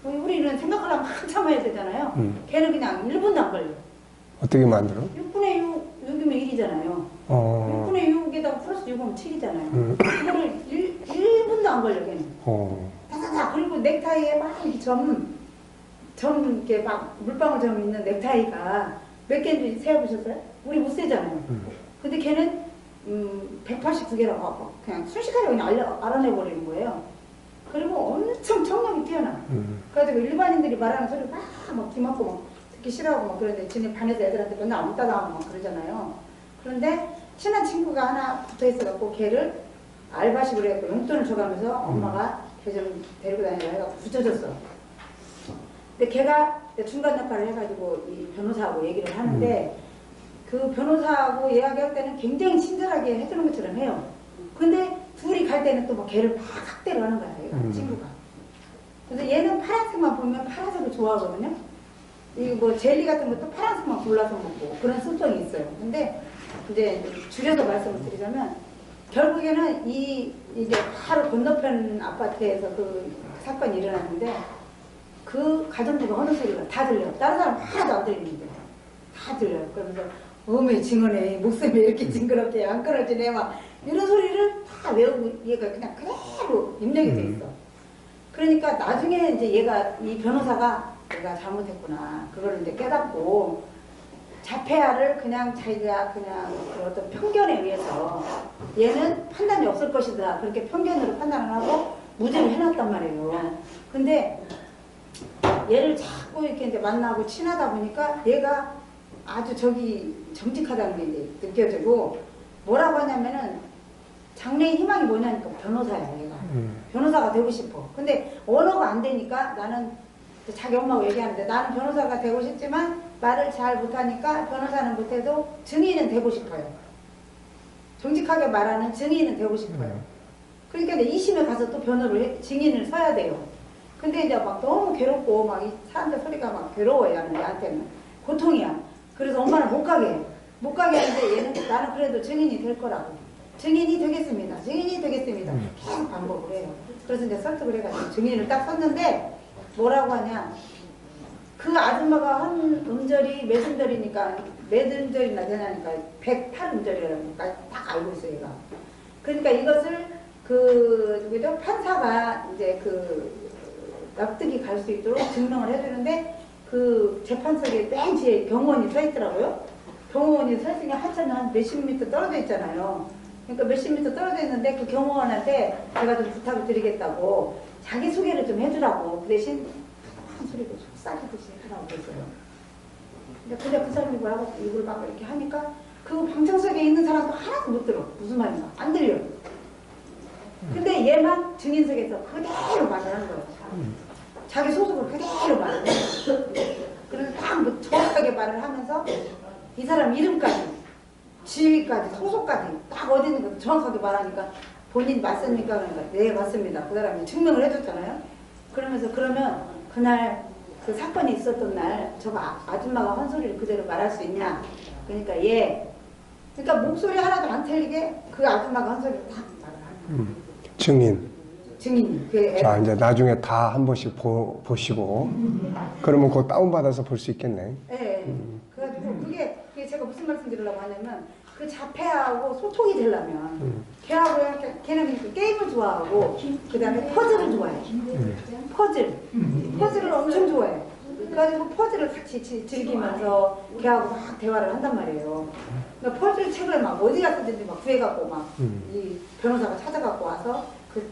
C: 우리는 생각하려면 한참 해야 되잖아요. 걔는 그냥 1분도 안 걸려.
A: 어떻게 만들어?
C: 6분의 6이면 1이잖아요. 6분의 6에다가 플러스 6이면 7이잖아요. 그거를 1분도 안 걸려, 걔는. 다다다. 그리고 넥타이에 막 이렇게 이렇게 막 물방울 점 있는 넥타이가 몇 개인지 세어보셨어요? 우리 못 세잖아요. 근데 걔는 182개라고 그냥 순식간에 그냥 알아내버리는 거예요. 그리고 엄청 청력이 뛰어나. 그래가지고 일반인들이 말하는 소리 막 기막고 막 듣기 싫어하고 막 그런데 지네 반에서 애들한테 맨날 아무 따다하고 막 그러잖아요. 그런데 친한 친구가 하나 붙어 있어갖고 걔를 알바식으로 해갖고 용돈을 줘가면서 엄마가 걔 좀 데리고 다니라 해갖고 붙여줬어. 근데 걔가 중간 역할을 해가지고 이 변호사하고 얘기를 하는데 그 변호사하고 이야기할 때는 굉장히 친절하게 해주는 것처럼 해요. 근데 둘이 갈 때는 또 막 걔를 막 학대를 하는 거야, 얘가, 친구가. 그래서 얘는 파란색만 보면 파란색을 좋아하거든요. 이 뭐 젤리 같은 것도 파란색만 골라서 먹고 그런 습성이 있어요. 근데 이제 줄여서 말씀을 드리자면 결국에는 이제 바로 건너편 아파트에서 그 사건이 일어났는데 그 가정주가 하는 소리가 다 들려요. 다른 사람 하나도 안 들리는데 다 들려요. 그러면서 어메 징어네 목소리 왜 이렇게 징그럽게 안 끊어지네 막 이런 소리를 다 외우고 얘가 그냥 그대로 입력이 돼 있어. 그러니까 나중에 이제 얘가 이 변호사가 내가 잘못했구나 그거를 이제 깨닫고 자폐아를 그냥 자기가 그냥 그 어떤 편견에 의해서 얘는 판단이 없을 것이다 그렇게 편견으로 판단을 하고 무죄를 해놨단 말이에요. 근데 얘를 자꾸 이렇게 이제 만나고 친하다 보니까 얘가 아주 정직하다는 게 이제 느껴지고 뭐라고 하냐면은 장래의 희망이 뭐냐니까 변호사야 얘가. 변호사가 되고 싶어. 근데 언어가 안 되니까 나는 자기 엄마하고 얘기하는데 나는 변호사가 되고 싶지만 말을 잘 못하니까 변호사는 못해도 증인은 되고 싶어요. 정직하게 말하는 증인은 되고 싶어요. 그러니까 이제 2심에 가서 또 증인을 서야 돼요. 근데 이제 막 너무 괴롭고 막 이 사람들 소리가 막 괴로워요. 얘한테는 고통이야. 그래서 엄마는 못 가게 해. 못 가게 하는데 얘는 나는 그래도 증인이 될 거라고. 증인이 되겠습니다. 증인이 되겠습니다. 계속 반복을 해요. 그래서 이제 설득을 해가지고 증인을 딱 섰는데 뭐라고 하냐. 그 아줌마가 한 음절이 몇 음절이니까 몇 음절이나 되냐니까 108음절이라는 걸 딱 알고 있어요. 얘가. 그러니까 이것을 누구죠? 판사가 이제 납득이 갈 수 있도록 증명을 해주는데 그 재판석에 맨 뒤에 경호원이 서 있더라고요. 경호원이 서 있으니 한참 한 몇십 미터 떨어져 있잖아요. 그러니까 몇십 미터 떨어져 있는데 그 경호원한테 제가 좀 부탁을 드리겠다고 자기 소개를 좀 해주라고 그 대신 한 소리로 속삭이듯이 해주라고 그랬어요. 근데 그 사람이 뭐라고 입을 막 이렇게 하니까 그 방청석에 있는 사람도 하나도 못 들어. 무슨 말인가 안 들려. 근데 얘만 증인석에서 그대로 말을 하는 거예요. 자기 소속을 그대로 말을 해요. 그래서 딱 뭐 정확하게 말을 하면서 이 사람 이름까지 지위까지 소속까지 딱 어디 있는 거 정확하게 말하니까 본인 맞습니까? 그러니까 네 맞습니다. 그 사람이 증명을 해줬잖아요. 그러면서 그러면 그날 그 사건이 있었던 날 저거 아줌마가 한 소리를 그대로 말할 수 있냐? 그러니까 예. 그러니까 목소리 하나도 안 틀리게 그 아줌마가 한 소리를 딱 말을 하는 거예요.
A: 증인.
C: 증인.
A: 자, 이제 나중에 다 한 번씩 보시고, 그러면 그거 다운받아서 볼 수 있겠네.
C: 네. 그래가지고 그게 제가 무슨 말씀 드리려고 하냐면, 그 자폐하고 소통이 되려면, 걔하고 걔는 게임을 좋아하고, 그 다음에 퍼즐을 좋아해. 퍼즐을 엄청 좋아해. 그래가지고 퍼즐을 같이 즐기면서 걔하고 막 대화를 한단 말이에요. 그러니까 퍼즐 책을 막 어디 갔든지 막 구해갖고 막 이 변호사가 찾아갖고 와서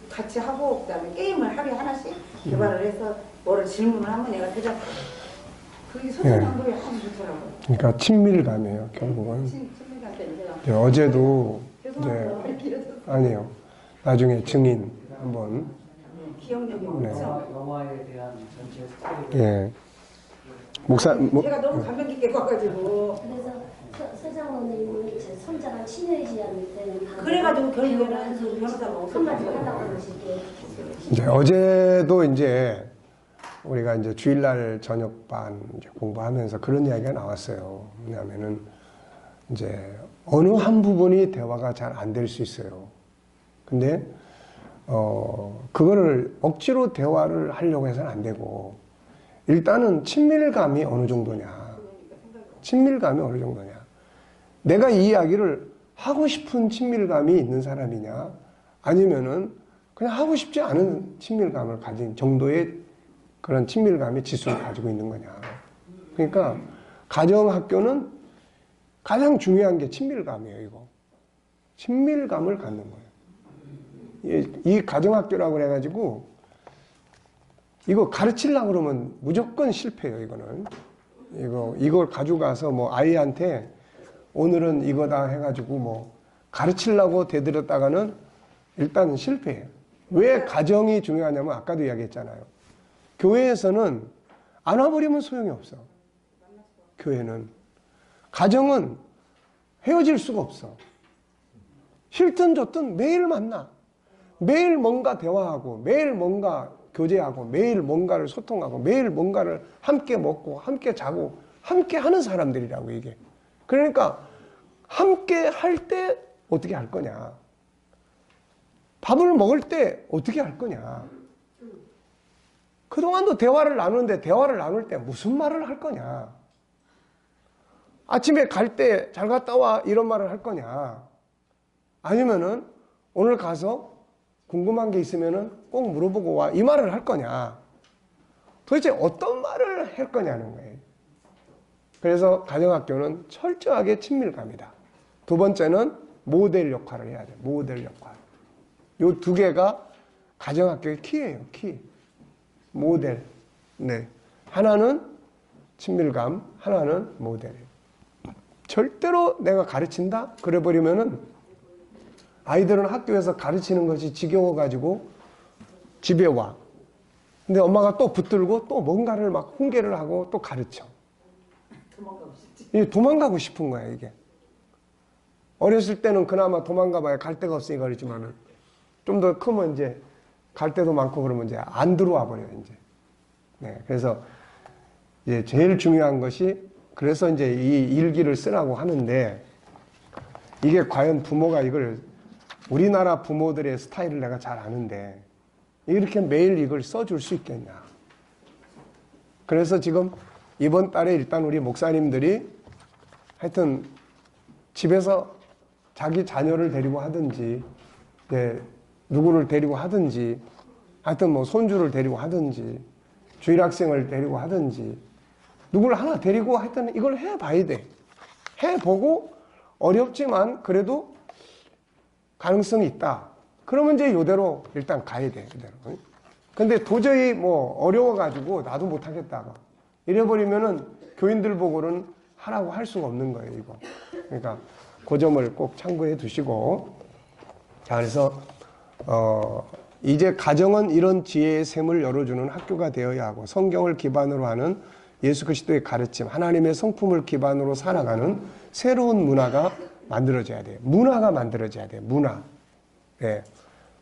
C: 같이 하고 그다음에 게임을 하루에 하나씩 개발을 해서 뭐를 질문을 하면 얘가 대답. 그게 소통 방법이 아주 좋더라고요.
A: 그러니까 친밀감이에요, 결국은.
C: 친밀감 때문에
A: 네, 어제도
C: 죄송합니다.
A: 아니에요. 나중에 증인 한번.
C: 기억력이
A: 네.
C: 없죠.
D: 영화에 대한 전체 스토리를
A: 예. 목사
C: 제가 너무 감명 깊게 봐가지고
E: 그래서 서장원님은 제 손자랑 친해지지 않을 때는
C: 그래가지고 결국에는 변호사가
E: 한마디 하려고 하시게
A: 이제 어제도 이제 우리가 이제 주일날 저녁반 이제 공부하면서 그런 이야기가 나왔어요. 왜냐하면은 이제 어느 한 부분이 대화가 잘 안 될 수 있어요. 근데 그거를 억지로 대화를 하려고 해서는 안 되고 일단은 친밀감이 어느 정도냐. 친밀감이 어느 정도냐. 내가 이 이야기를 하고 싶은 친밀감이 있는 사람이냐 아니면은 그냥 하고 싶지 않은 친밀감을 가진 정도의 그런 친밀감의 지수를 가지고 있는 거냐. 그러니까 가정학교는 가장 중요한 게 친밀감이에요, 이거. 친밀감을 갖는 거예요. 이 가정학교라고 해가지고, 이거 가르치려고 그러면 무조건 실패해요, 이거는. 이걸 가져가서 뭐 아이한테 오늘은 이거다 해가지고 뭐 가르치려고 대들었다가는 일단 실패해요. 왜 가정이 중요하냐면 아까도 이야기했잖아요. 교회에서는 안 와버리면 소용이 없어. 교회는. 가정은 헤어질 수가 없어. 싫든 좋든 매일 만나. 매일 뭔가 대화하고, 매일 뭔가 교제하고, 매일 뭔가를 소통하고, 매일 뭔가를 함께 먹고, 함께 자고, 함께 하는 사람들이라고 이게. 그러니까 함께 할 때 어떻게 할 거냐. 밥을 먹을 때 어떻게 할 거냐. 그동안도 대화를 나누는데 대화를 나눌 때 무슨 말을 할 거냐. 아침에 갈 때 잘 갔다 와 이런 말을 할 거냐. 아니면은 오늘 가서 궁금한 게 있으면은 꼭 물어보고 와 이 말을 할 거냐. 도대체 어떤 말을 할 거냐는 거예요. 그래서 가정학교는 철저하게 친밀감이다. 두 번째는 모델 역할을 해야 돼요. 모델 역할. 요 두 개가 가정학교의 키예요. 키. 모델. 네. 하나는 친밀감, 하나는 모델이에요. 절대로 내가 가르친다? 그래 버리면은 아이들은 학교에서 가르치는 것이 지겨워가지고 집에 와. 근데 엄마가 또 붙들고 또 뭔가를 막 훈계를 하고 또 가르쳐.
C: 도망가고 싶지.
A: 이게 도망가고 싶은 거야, 이게. 어렸을 때는 그나마 도망가봐야 갈 데가 없으니까 그러지만은 좀 더 크면 이제 갈 데도 많고 그러면 이제 안 들어와 버려요, 이제. 네. 그래서 이제 제일 중요한 것이 그래서 이제 이 일기를 쓰라고 하는데 이게 과연 부모가 이걸 우리나라 부모들의 스타일을 내가 잘 아는데 이렇게 매일 이걸 써줄 수 있겠냐. 그래서 지금 이번 달에 일단 우리 목사님들이 하여튼 집에서 자기 자녀를 데리고 하든지 누구를 데리고 하든지 하여튼 뭐 손주를 데리고 하든지 주일학생을 데리고 하든지 누구를 하나 데리고 하여튼 이걸 해봐야 돼. 해보고 어렵지만 그래도 가능성이 있다. 그러면 이제 이대로 일단 가야 돼. 이대로. 근데 도저히 뭐 어려워가지고 나도 못하겠다고 이래버리면은 교인들 보고는 하라고 할 수가 없는 거예요, 이거. 그러니까 그 점을 꼭 참고해 두시고. 자, 그래서 이제 가정은 이런 지혜의 샘을 열어주는 학교가 되어야 하고 성경을 기반으로 하는 예수 그리스도의 가르침, 하나님의 성품을 기반으로 살아가는 새로운 문화가 만들어져야 돼요. 문화가 만들어져야 돼요. 문화. 네.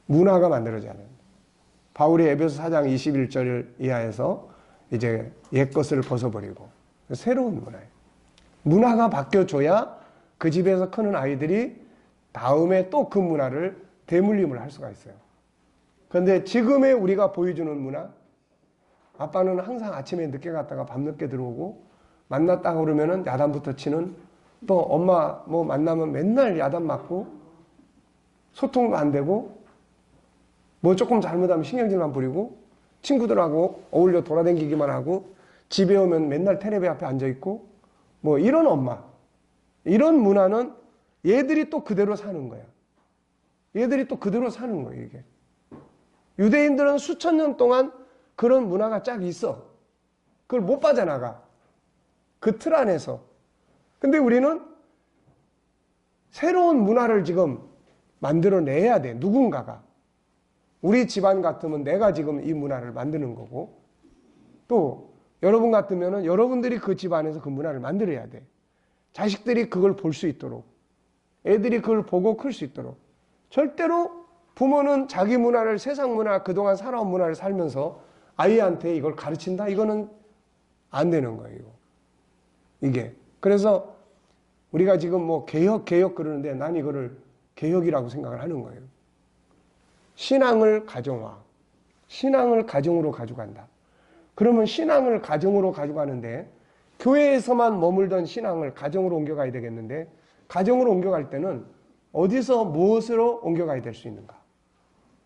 A: 문화가 만들어져야 돼요. 바울이 에베소 4장 21절 이하에서 이제 옛것을 벗어버리고 새로운 문화예요. 문화가 바뀌어줘야 그 집에서 크는 아이들이 다음에 또 그 문화를 대물림을 할 수가 있어요. 그런데 지금의 우리가 보여주는 문화, 아빠는 항상 아침에 늦게 갔다가 밤늦게 들어오고 만났다가 그러면은 야단부터 치는, 또 엄마 뭐 만나면 맨날 야단 맞고 소통도 안 되고 뭐 조금 잘못하면 신경질만 부리고 친구들하고 어울려 돌아다니기만 하고 집에 오면 맨날 텔레비 앞에 앉아있고 뭐 이런 엄마, 이런 문화는 얘들이 또 그대로 사는 거야. 얘들이 또 그대로 사는 거예요, 이게. 유대인들은 수천 년 동안 그런 문화가 쫙 있어. 그걸 못 빠져나가. 그 틀 안에서. 근데 우리는 새로운 문화를 지금 만들어내야 돼, 누군가가. 우리 집안 같으면 내가 지금 이 문화를 만드는 거고, 또 여러분 같으면은 여러분들이 그 집안에서 그 문화를 만들어야 돼. 자식들이 그걸 볼 수 있도록, 애들이 그걸 보고 클 수 있도록. 절대로 부모는 자기 문화를, 세상 문화, 그동안 살아온 문화를 살면서 아이한테 이걸 가르친다? 이거는 안 되는 거예요. 이게. 그래서 우리가 지금 뭐 개혁 그러는데 난 이거를 개혁이라고 생각을 하는 거예요. 신앙을 가정화. 신앙을 가정으로 가져간다. 그러면 신앙을 가정으로 가져가는데 교회에서만 머물던 신앙을 가정으로 옮겨가야 되겠는데, 가정으로 옮겨갈 때는 어디서 무엇으로 옮겨가야 될 수 있는가?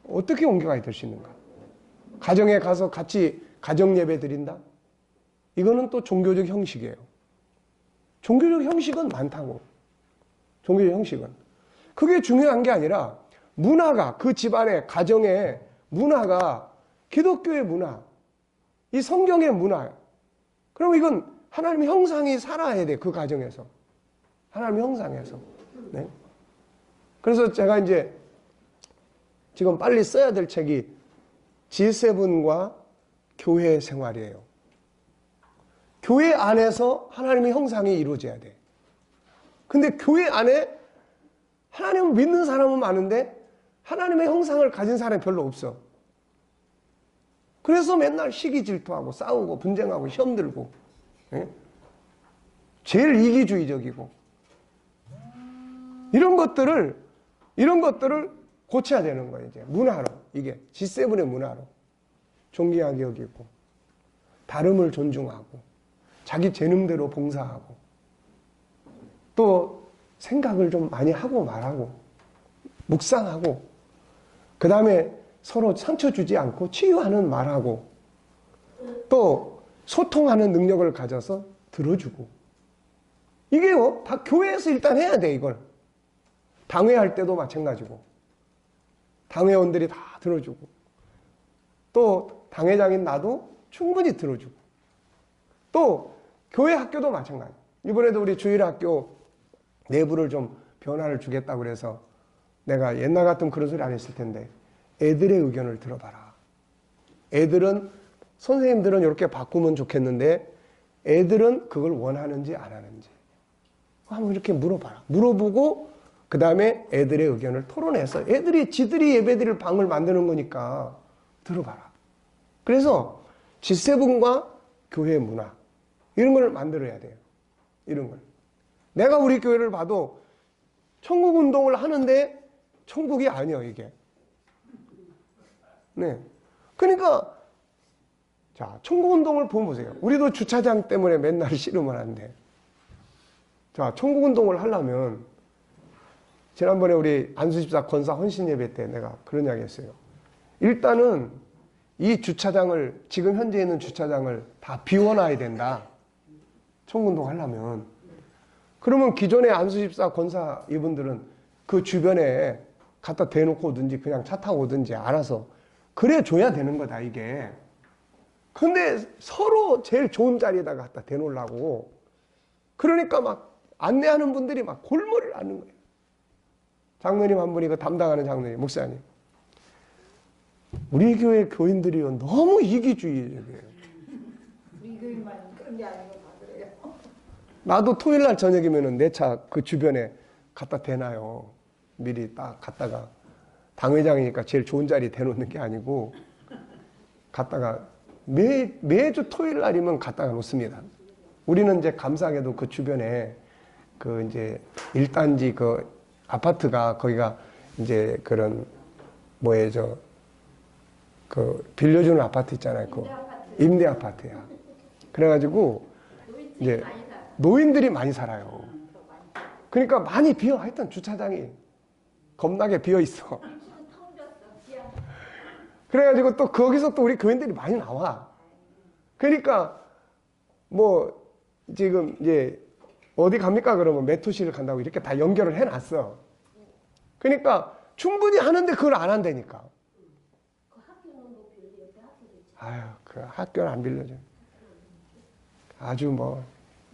A: 어떻게 옮겨가야 될 수 있는가? 가정에 가서 같이 가정 예배 드린다? 이거는 또 종교적 형식이에요. 종교적 형식은 많다고. 종교적 형식은. 그게 중요한 게 아니라 문화가, 그 집안의 가정의 문화가 기독교의 문화, 이 성경의 문화. 그럼 이건 하나님의 형상이 살아야 돼. 그 가정에서. 하나님의 형상에서. 네? 그래서 제가 이제 지금 빨리 써야 될 책이 G7과 교회 생활이에요. 교회 안에서 하나님의 형상이 이루어져야 돼. 근데 교회 안에 하나님을 믿는 사람은 많은데 하나님의 형상을 가진 사람이 별로 없어. 그래서 맨날 시기 질투하고 싸우고 분쟁하고 시험 들고, 예? 제일 이기주의적이고, 이런 것들을 고쳐야 되는 거예요. 이제 문화로, 이게 G7의 문화로 존귀하게 여기고, 다름을 존중하고, 자기 재능대로 봉사하고, 또 생각을 좀 많이 하고 말하고, 묵상하고, 그 다음에 서로 상처 주지 않고 치유하는 말하고, 또 소통하는 능력을 가져서 들어주고. 이게요, 다 교회에서 일단 해야 돼, 이걸. 당회할 때도 마찬가지고. 당회원들이 다 들어주고. 또 당회장인 나도 충분히 들어주고. 또 교회 학교도 마찬가지. 이번에도 우리 주일학교 내부를 좀 변화를 주겠다고 그래서 내가 옛날 같으면 그런 소리 안 했을 텐데 애들의 의견을 들어봐라. 애들은, 선생님들은 이렇게 바꾸면 좋겠는데 애들은 그걸 원하는지 안 하는지 한번 이렇게 물어봐라. 물어보고 그 다음에 애들의 의견을 토론해서 애들이 지들이 예배드릴 방을 만드는 거니까 들어봐라. 그래서 G7과 교회 문화 이런 걸 만들어야 돼요. 이런 걸. 내가 우리 교회를 봐도 천국운동을 하는데 천국이 아니에요, 이게. 네. 그러니까 자, 천국운동을 보세요. 우리도 주차장 때문에 맨날 씨름을 하는데, 자, 천국운동을 하려면 지난번에 우리 안수집사 권사 헌신 예배 때 내가 그런 이야기 했어요. 일단은 이 주차장을, 지금 현재 있는 주차장을 다 비워놔야 된다. 천국운동 하려면. 그러면 기존의 안수집사 권사 이분들은 그 주변에 갖다 대놓고 오든지 그냥 차 타고 오든지 알아서 그래 줘야 되는 거다, 이게. 근데 서로 제일 좋은 자리에다가 갖다 대놓으려고. 그러니까 막 안내하는 분들이 막 골머리를 앓는 거예요. 장로님 한 분이 그 담당하는 장로님, 목사님. 우리 교회 교인들이요, 너무 이기주의적이에요.
C: 우리 교회만 그런 게 아니고 다 그래요.
A: 나도 토요일 날 저녁이면은 내 차 그 주변에 갖다 대놔요. 미리 딱 갔다가. 당회장이니까 제일 좋은 자리에 대놓는 게 아니고, 갔다가 매주 토요일 날이면 갖다가 놓습니다. 우리는 이제 감사하게도 그 주변에 그 이제 1단지 그 아파트가 거기가 이제 그런 뭐예요, 그 빌려주는 아파트 있잖아요. 그 임대 아파트야. 그래가지고 이제 노인들이 많이 살아요. 그러니까 많이 비어. 하여튼 주차장이 겁나게 비어 있어. 그래가지고 또 거기서 또 우리 교인들이 많이 나와. 그러니까 뭐 지금 이제 어디 갑니까? 그러면 메토시를 간다고 이렇게 다 연결을 해놨어. 그러니까 충분히 하는데 그걸 안 한다니까.
E: 그 학교는 뭐 빌려, 옆에 학교도 있죠.
A: 아유, 그 학교는 안 빌려줘. 아주 뭐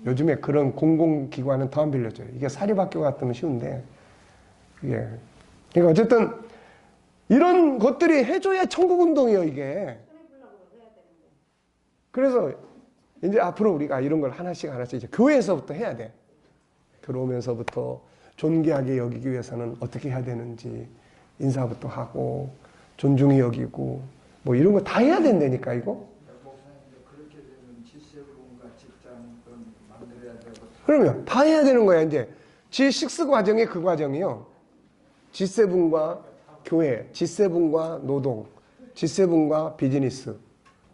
A: 요즘에 그런 공공기관은 더 안 빌려줘요. 이게 사립학교 같으면 쉬운데 이게. 그러니까 어쨌든 이런 것들이 해줘야 천국운동이에요, 이게. 그래서 이제 앞으로 우리가 이런 걸 하나씩 이제 교회에서부터 해야 돼. 들어오면서부터 존귀하게 여기기 위해서는 어떻게 해야 되는지 인사부터 하고 존중히 여기고 뭐 이런 거 다 해야 된다니까, 이거.
F: 그렇게 되면 G7과 직장 그런 만들어야 되고.
A: 그러면 다 해야 되는 거야, 이제. G6 과정이 그 과정이요. G7과 교회, G7과 노동, G7과 비즈니스.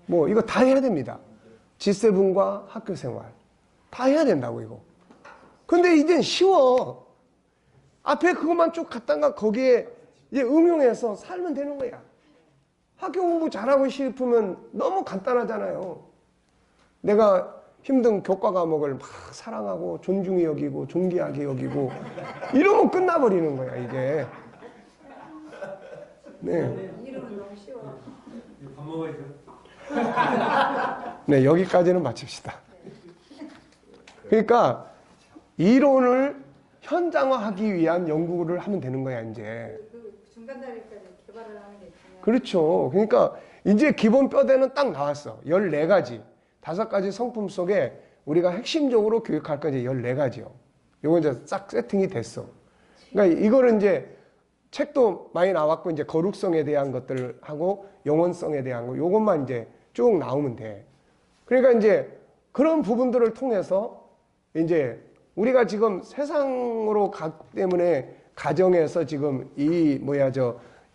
A: 뭐 이거 다 해야 됩니다. G7과 학교 생활. 다 해야 된다고, 이거. 근데 이젠 쉬워. 앞에 그것만 쭉 갖다가 거기에 이제 응용해서 살면 되는 거야. 학교 공부 잘하고 싶으면 너무 간단하잖아요. 내가 힘든 교과 과목을 막 사랑하고 존중히 여기고 존귀하게 여기고 이러면 끝나버리는 거야 이게. 네.
C: 이름은 너무 쉬워.
D: 밥 먹어야죠.
A: 네, 여기까지는 마칩시다. 그러니까 이론을 현장화하기 위한 연구를 하면 되는 거야 이제.
C: 그 중간 단위까지 개발을 하는 게 중요해요.
A: 그렇죠. 그러니까 이제 기본 뼈대는 딱 나왔어. 14가지. 5가지 성품 속에 우리가 핵심적으로 교육할 거 이제 14가지요. 요거 이제 싹 세팅이 됐어. 그러니까 이거를 이제 책도 많이 나왔고 이제 거룩성에 대한 것들 하고 영혼성에 대한 거 요것만 이제 쭉 나오면 돼. 그러니까 이제 그런 부분들을 통해서 이제 우리가 지금 세상으로 가기 때문에 가정에서 지금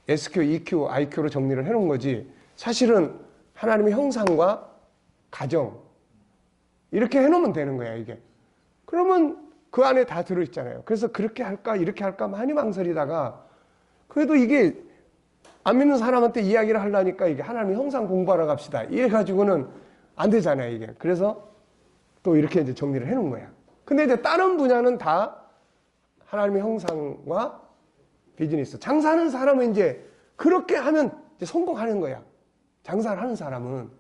A: SQ, EQ, IQ로 정리를 해놓은 거지. 사실은 하나님의 형상과 가정 이렇게 해놓으면 되는 거야 이게. 그러면 그 안에 다 들어있잖아요. 그래서 그렇게 할까 이렇게 할까 많이 망설이다가 그래도 이게 안 믿는 사람한테 이야기를 하려니까 이게 하나님의 형상 공부하러 갑시다 이래가지고는 안 되잖아요 이게. 그래서 또 이렇게 이제 정리를 해놓은 거야. 근데 이제 다른 분야는 다 하나님의 형상과 비즈니스. 장사하는 사람은 이제 그렇게 하면 이제 성공하는 거야. 장사를 하는 사람은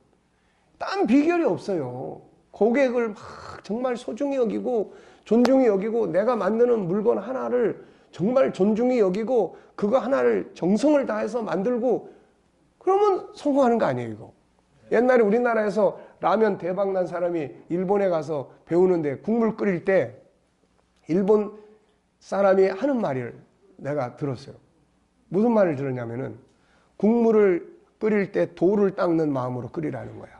A: 딴 비결이 없어요. 고객을 막 정말 소중히 여기고 존중히 여기고 내가 만드는 물건 하나를 정말 존중히 여기고 그거 하나를 정성을 다해서 만들고 그러면 성공하는 거 아니에요 이거. 옛날에 우리나라에서 라면 대박 난 사람이 일본에 가서 배우는데 국물 끓일 때 일본 사람이 하는 말을 내가 들었어요. 무슨 말을 들었냐면은 국물을 끓일 때 돌을 닦는 마음으로 끓이라는 거야.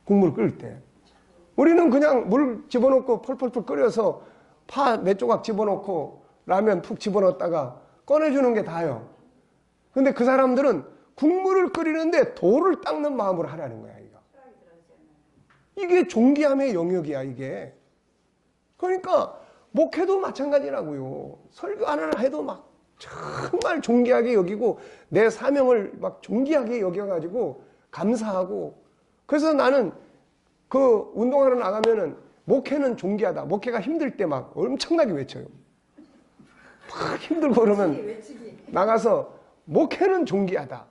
A: 국물 끓일 때. 우리는 그냥 물 집어넣고 펄펄펄 끓여서 파 몇 조각 집어넣고 라면 푹 집어넣었다가 꺼내주는 게 다예요. 근데 그 사람들은 국물을 끓이는데 돌을 닦는 마음으로 하라는 거야, 이거. 이게 존귀함의 영역이야, 이게. 그러니까 목회도 마찬가지라고요. 설교 하나 해도 막 정말 존귀하게 여기고 내 사명을 막 존귀하게 여겨가지고 감사하고. 그래서 나는 그 운동하러 나가면은 목회는 존귀하다. 목회가 힘들 때 막 엄청나게 외쳐요. 막 힘들고 그러면 나가서 목회는 존귀하다.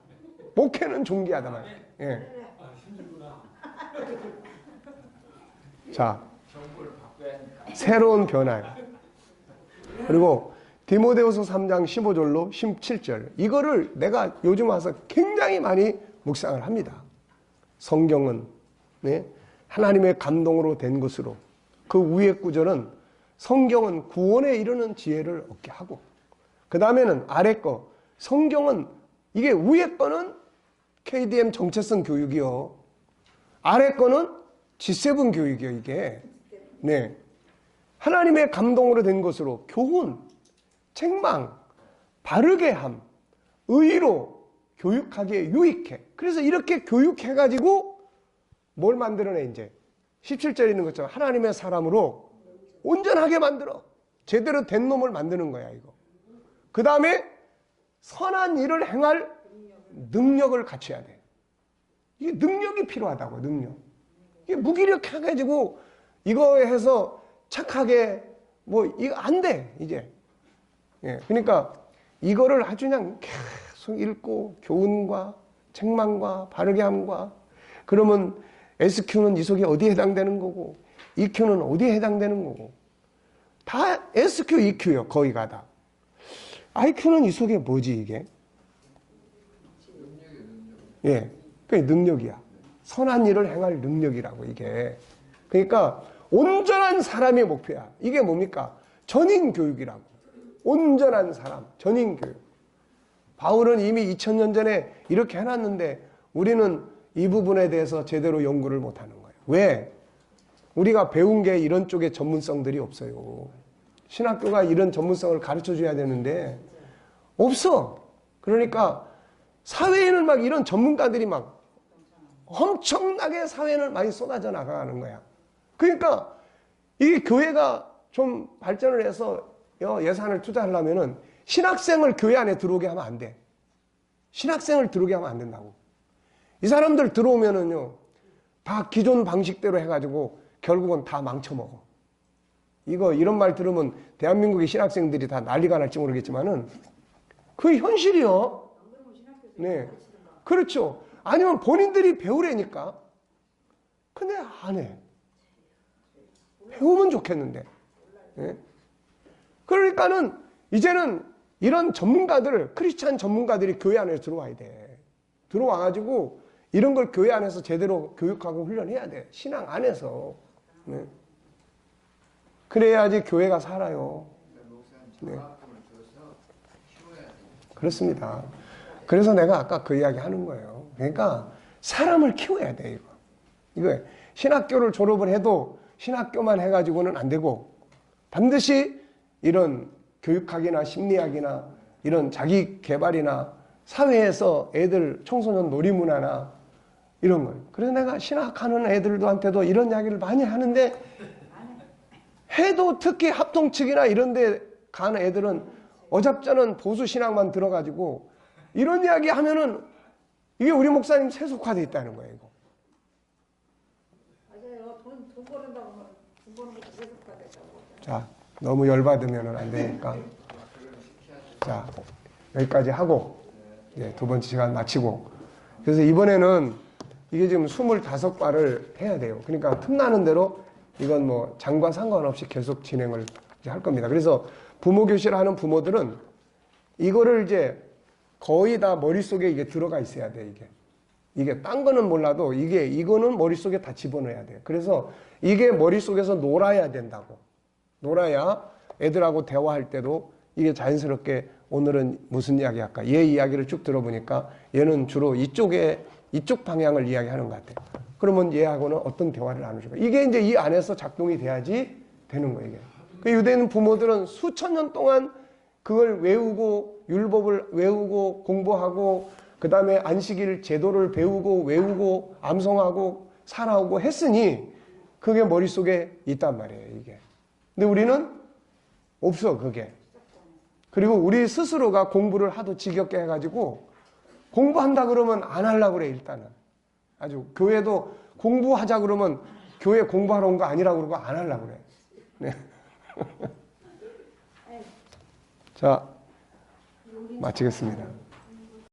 A: 목회는 존귀하다 말. 예. 자, 새로운 변화. 그리고 디모데후서 3장 15절로 17절. 이거를 내가 요즘 와서 굉장히 많이 묵상을 합니다. 성경은 네? 하나님의 감동으로 된 것으로. 그 위의 구절은 성경은 구원에 이르는 지혜를 얻게 하고, 그 다음에는 아래 거, 성경은 이게 위의 거는 KDM 정체성 교육이요. 아래 거는 G7 교육이요, 이게. 네. 하나님의 감동으로 된 것으로 교훈, 책망, 바르게 함, 의로 교육하기에 유익해. 그래서 이렇게 교육해가지고 뭘 만들어내, 이제. 17절에 있는 것처럼 하나님의 사람으로 온전하게 만들어. 제대로 된 놈을 만드는 거야, 이거. 그 다음에 선한 일을 행할 능력을 갖춰야 돼. 이게 능력이 필요하다고, 능력. 이게 무기력해가지고 이거 해서 착하게 뭐 이거 안 돼, 이제. 예, 그러니까 이거를 아주 그냥 계속 읽고 교훈과 책망과 바르게 함과, 그러면 SQ는 이 속에 어디에 해당되는 거고 EQ는 어디에 해당되는 거고 다 SQ, EQ요, 거의가 다. IQ는 이 속에 뭐지, 이게? 예, 그게 능력이야. 선한 일을 행할 능력이라고, 이게. 그러니까 온전한 사람의 목표야. 이게 뭡니까? 전인 교육이라고. 온전한 사람, 전인 교육. 바울은 이미 2000년 전에 이렇게 해놨는데 우리는 이 부분에 대해서 제대로 연구를 못하는 거예요. 왜? 우리가 배운 게 이런 쪽에 전문성들이 없어요. 신학교가 이런 전문성을 가르쳐줘야 되는데 없어. 그러니까 사회에는 막 이런 전문가들이 막 엄청나게 사회는 많이 쏟아져 나가는 거야. 그러니까 이 교회가 좀 발전을 해서 예산을 투자하려면은 신학생을 교회 안에 들어오게 하면 안 돼. 신학생을 들어오게 하면 안 된다고. 이 사람들 들어오면은요, 다 기존 방식대로 해가지고 결국은 다 망쳐먹어. 이런 말 들으면 대한민국의 신학생들이 다 난리가 날지 모르겠지만은 그게 현실이요. 네. 그렇죠. 아니면 본인들이 배우래니까. 근데 안 해. 배우면 좋겠는데. 네. 그러니까는 이제는 이런 전문가들, 크리스찬 전문가들이 교회 안에 들어와야 돼. 들어와가지고 이런 걸 교회 안에서 제대로 교육하고 훈련해야 돼. 신앙 안에서. 네. 그래야지 교회가 살아요. 네. 그렇습니다. 그래서 내가 아까 그 이야기 하는 거예요. 그러니까 사람을 키워야 돼, 이거. 신학교를 졸업을 해도 신학교만 해가지고는 안 되고 반드시 이런 교육학이나 심리학이나 이런 자기 개발이나 사회에서 애들 청소년 놀이문화나 이런 걸. 그래서 내가 신학하는 애들한테도 이런 이야기를 많이 하는데 해도 특히 합동측이나 이런 데 가는 애들은 어잡자는 보수신학만 들어가지고 이런 이야기 하면은 이게 우리 목사님 세속화되어 있다는 거예요, 이거.
C: 맞아요. 돈 버는다고 돈 버는 것도 세속화됐다고.
A: 자, 너무 열받으면 안 되니까. 자, 여기까지 하고 이제 두 번째 시간 마치고. 그래서 이번에는 이게 지금 25과를 해야 돼요. 그러니까 틈나는 대로 이건 뭐 장과 상관없이 계속 진행을 이제 할 겁니다. 그래서 부모 교실을 하는 부모들은 이거를 이제 거의 다 머릿속에 이게 들어가 있어야 돼, 이게. 이게 딴 거는 몰라도 이거는 머릿속에 다 집어넣어야 돼요. 그래서 이게 머릿속에서 놀아야 된다고. 놀아야 애들하고 대화할 때도 이게 자연스럽게 오늘은 무슨 이야기 할까? 얘 이야기를 쭉 들어보니까 얘는 주로 이쪽 방향을 이야기하는 것 같아요. 그러면 얘하고는 어떤 대화를 나누실까? 이게 이제 이 안에서 작동이 돼야지 되는 거예요, 이게. 그 유대인 부모들은 수천 년 동안 그걸 외우고 율법을 외우고 공부하고 그 다음에 안식일 제도를 배우고 외우고 암송하고 살아오고 했으니 그게 머릿속에 있단 말이에요, 이게. 근데 우리는 없어, 그게. 그리고 우리 스스로가 공부를 하도 지겹게 해가지고 공부한다 그러면 안 하려고 그래, 일단은. 아주 교회도 공부하자 그러면 교회 공부하러 온 거 아니라고 그러고 안 하려고 그래. 네. 자, 마치겠습니다.